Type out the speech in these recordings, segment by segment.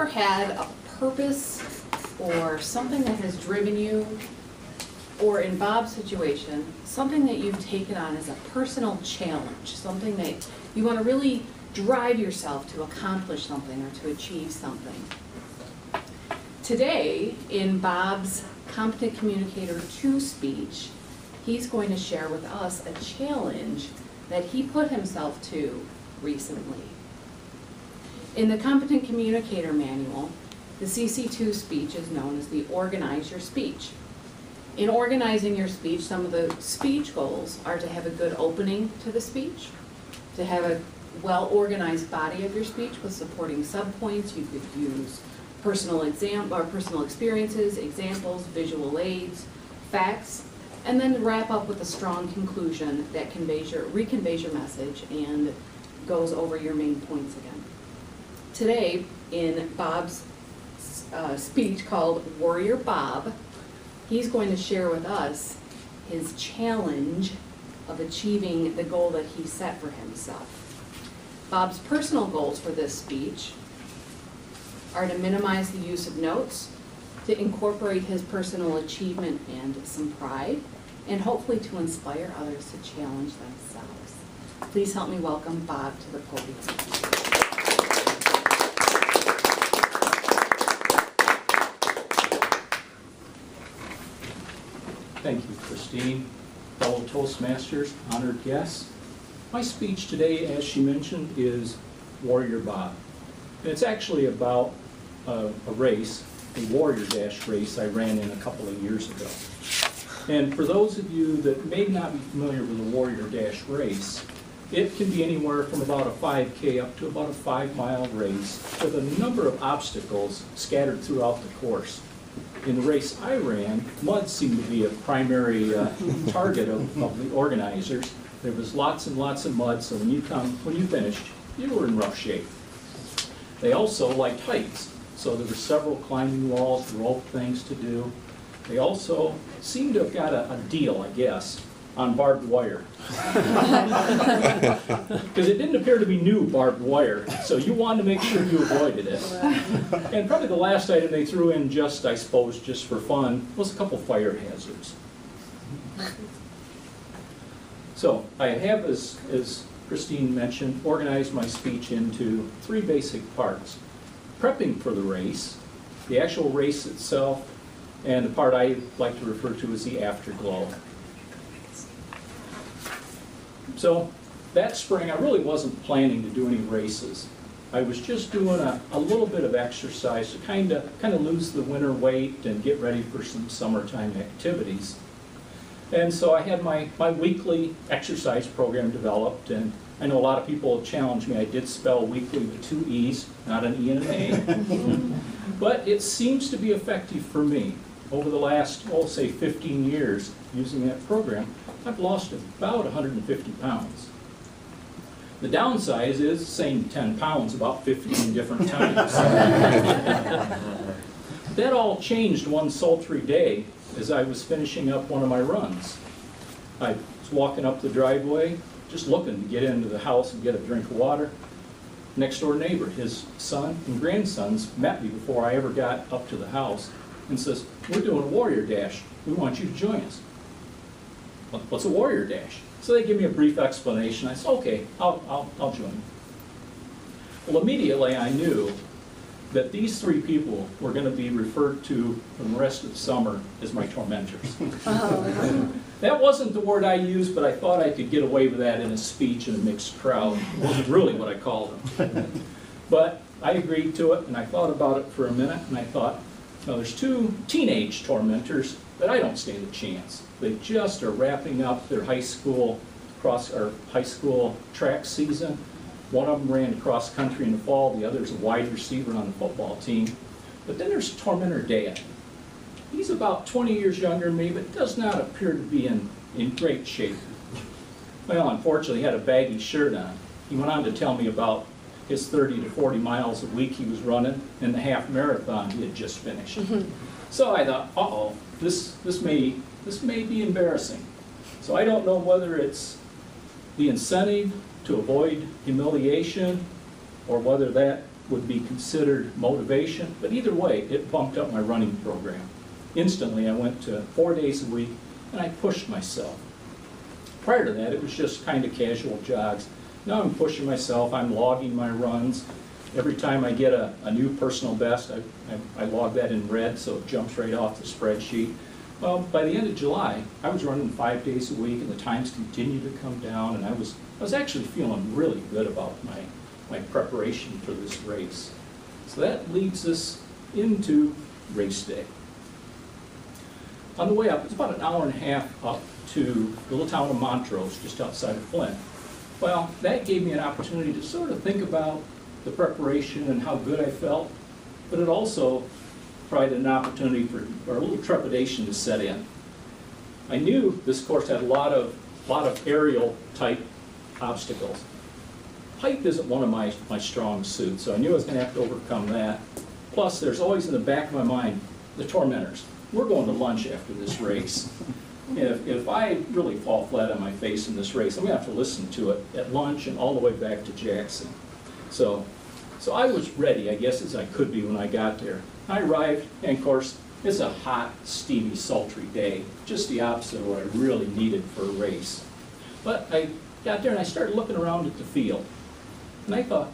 ever had a purpose or something that has driven you, or in Bob's situation, something that you've taken on as a personal challenge, something that you want to really drive yourself to accomplish something or to achieve something? Today, in Bob's Competent Communicator 2 speech, he's going to share with us a challenge that he put himself to recently. In the Competent Communicator Manual, the CC2 speech is known as the Organize Your Speech. In organizing your speech, some of the speech goals are to have a good opening to the speech, to have a well-organized body of your speech with supporting subpoints. You could use personal experiences, examples, visual aids, facts, and then wrap up with a strong conclusion that reconveys your message and goes over your main points again. Today, in Bob's speech called Warrior Bob, he's going to share with us his challenge of achieving the goal that he set for himself. Bob's personal goals for this speech are to minimize the use of notes, to incorporate his personal achievement and some pride, and hopefully to inspire others to challenge themselves. Please help me welcome Bob to the podium. Thank you, Christine. Fellow Toastmasters, honored guests. My speech today, as she mentioned, is Warrior Bob. And it's actually about a race, a Warrior Dash race I ran in a couple of years ago. And for those of you that may not be familiar with a Warrior Dash race, it can be anywhere from about a 5K up to about a 5-mile race with a number of obstacles scattered throughout the course. In the race I ran, mud seemed to be a primary target of the organizers. There was lots and lots of mud, so when you finished, you were in rough shape. They also liked heights, so there were several climbing walls, rope things to do. They also seemed to have got a deal, I guess, on barbed wire. Because it didn't appear to be new barbed wire, so you wanted to make sure you avoided it. And probably the last item they threw in just, I suppose, just for fun, was a couple fire hazards. So I have, as Christine mentioned, organized my speech into 3 basic parts. Prepping for the race, the actual race itself, and the part I like to refer to as the afterglow. So that spring, I really wasn't planning to do any races. I was just doing a little bit of exercise to kind of lose the winter weight and get ready for some summertime activities. And so I had my weekly exercise program developed, and I know a lot of people have challenged me. I did spell weekly with 2 E's, not an E and an A. But it seems to be effective for me. Over the last, say 15 years using that program, I've lost about 150 pounds. The downside is the same 10 pounds about 15 different times. That all changed one sultry day as I was finishing up one of my runs. I was walking up the driveway, just looking to get into the house and get a drink of water. Next door neighbor, his son and grandsons met me before I ever got up to the house and says, "We're doing a Warrior Dash. We want you to join us." "What's a Warrior Dash?" So they give me a brief explanation. I said, "Okay, I'll join." Well, immediately I knew that these 3 people were going to be referred to for the rest of the summer as my tormentors. That wasn't the word I used, but I thought I could get away with that in a speech in a mixed crowd. It wasn't really what I called them. But I agreed to it, and I thought about it for a minute, and I thought, no, there's 2 teenage tormentors that I don't stand a chance. They just are wrapping up their high school track season. One of them ran cross country in the fall, the other's a wide receiver on the football team. But then there's Tormentor Dad. He's about 20 years younger than me, but does not appear to be in great shape. Well, unfortunately, he had a baggy shirt on. He went on to tell me about his 30 to 40 miles a week he was running and the half marathon he had just finished. So I thought, uh-oh, this may be embarrassing. So I don't know whether it's the incentive to avoid humiliation or whether that would be considered motivation, but either way, it bumped up my running program. Instantly, I went to 4 days a week, and I pushed myself. Prior to that, it was just kind of casual jogs. Now I'm pushing myself, I'm logging my runs. Every time I get a new personal best, I log that in red, so it jumps right off the spreadsheet. Well, by the end of July, I was running 5 days a week, and the times continued to come down, and I was actually feeling really good about my preparation for this race. So that leads us into race day. On the way up, it's about an hour and a half up to the little town of Montrose, just outside of Flint. Well, that gave me an opportunity to sort of think about the preparation and how good I felt, but it also provided an opportunity for a little trepidation to set in. I knew this course had a lot of aerial type obstacles. Height isn't one of my strong suits, so I knew I was going to have to overcome that. Plus, there's always in the back of my mind the tormentors. We're going to lunch after this race. If I really fall flat on my face in this race, I'm going to have to listen to it at lunch and all the way back to Jackson. So I was ready, I guess, as I could be when I got there. I arrived, and of course, it's a hot, steamy, sultry day, just the opposite of what I really needed for a race. But I got there and I started looking around at the field. And I thought,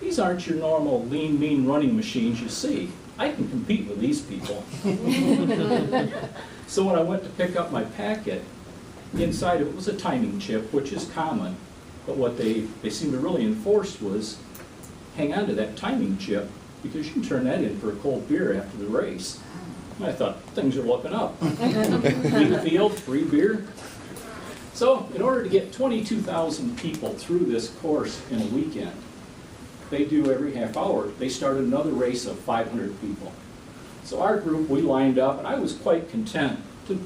these aren't your normal lean, mean running machines you see. I can compete with these people. So when I went to pick up my packet, inside of it was a timing chip, which is common. But what they seemed to really enforce was hang on to that timing chip, because you can turn that in for a cold beer after the race. And I thought, things are looking up. Free field, free beer. So in order to get 22,000 people through this course in a weekend, they do every half hour, they started another race of 500 people. So our group, we lined up, and I was quite content to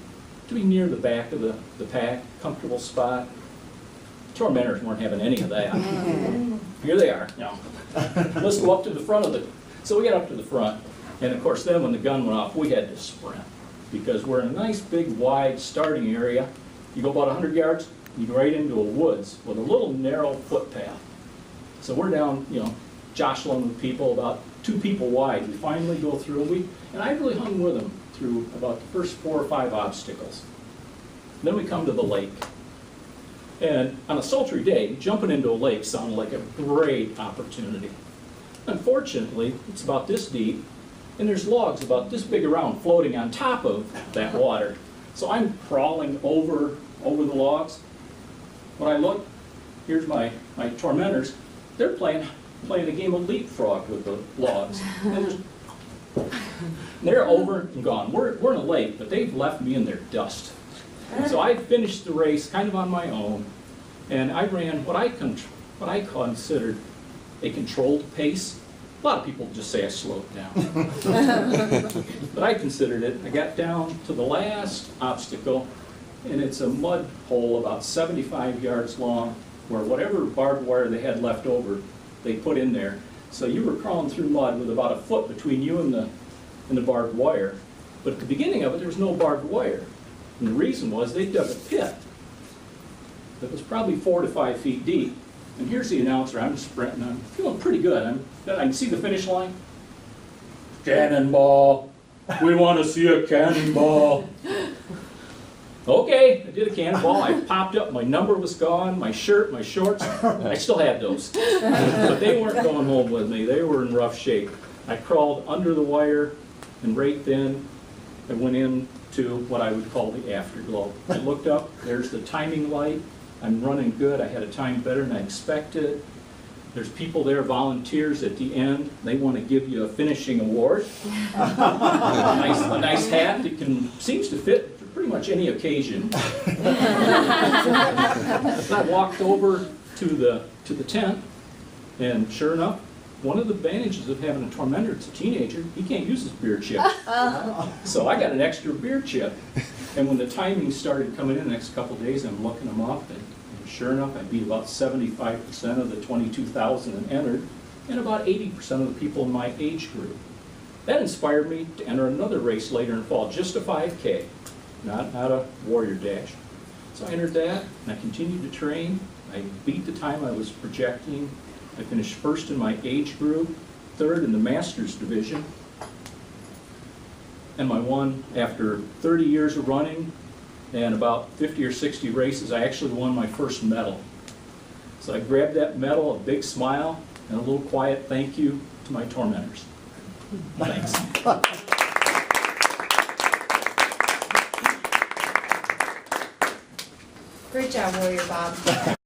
be near the back of the pack, comfortable spot. Tormentors weren't having any of that. Here they are. No. Let's go up to the front of the... So we got up to the front, and of course then when the gun went off, we had to sprint, because we're in a nice big wide starting area. You go about 100 yards, you go right into a woods with a little narrow footpath. So we're down, jostling with people, about 2 people wide. We finally go through, and I really hung with them through about the first 4 or 5 obstacles. Then we come to the lake. And on a sultry day, jumping into a lake sounded like a great opportunity. Unfortunately, it's about this deep, and there's logs about this big around floating on top of that water. So I'm crawling over the logs. When I look, here's my tormentors. They're playing a game of leapfrog with the logs. And they're over and gone. We're in a lake, but they've left me in their dust. So I finished the race kind of on my own, and I ran what I considered a controlled pace. A lot of people just say I slowed down. But I considered it. I got down to the last obstacle, and it's a mud hole about 75 yards long, where whatever barbed wire they had left over, they put in there. So you were crawling through mud with about a foot between you and the barbed wire. But at the beginning of it, there was no barbed wire. And the reason was they dug a pit that was probably 4 to 5 feet deep. And here's the announcer. I'm sprinting. I'm feeling pretty good. I can see the finish line. Cannonball. We want to see a cannonball. Okay, I did a cannonball. I popped up. My number was gone. My shirt, my shorts. I still had those. But they weren't going home with me. They were in rough shape. I crawled under the wire, and right then I went into what I would call the afterglow. I looked up. There's the timing light. I'm running good. I had a time better than I expected. There's people there, volunteers at the end. They want to give you a finishing award. a nice hat that seems to fit for pretty much any occasion. I walked over to the tent, and sure enough, one of the advantages of having a tormentor, it's a teenager, he can't use his beer chip. So I got an extra beer chip. And when the timing started coming in the next couple of days, I'm looking them up, and sure enough, I beat about 75% of the 22,000 that entered, and about 80% of the people in my age group. That inspired me to enter another race later in fall, just a 5K, not a warrior dash. So I entered that, and I continued to train. I beat the time I was projecting. I finished first in my age group, third in the Masters division, and I won, after 30 years of running and about 50 or 60 races, I actually won my first medal. So I grabbed that medal, a big smile, and a little quiet thank you to my tormentors. Thanks. Great job, Warrior Bob.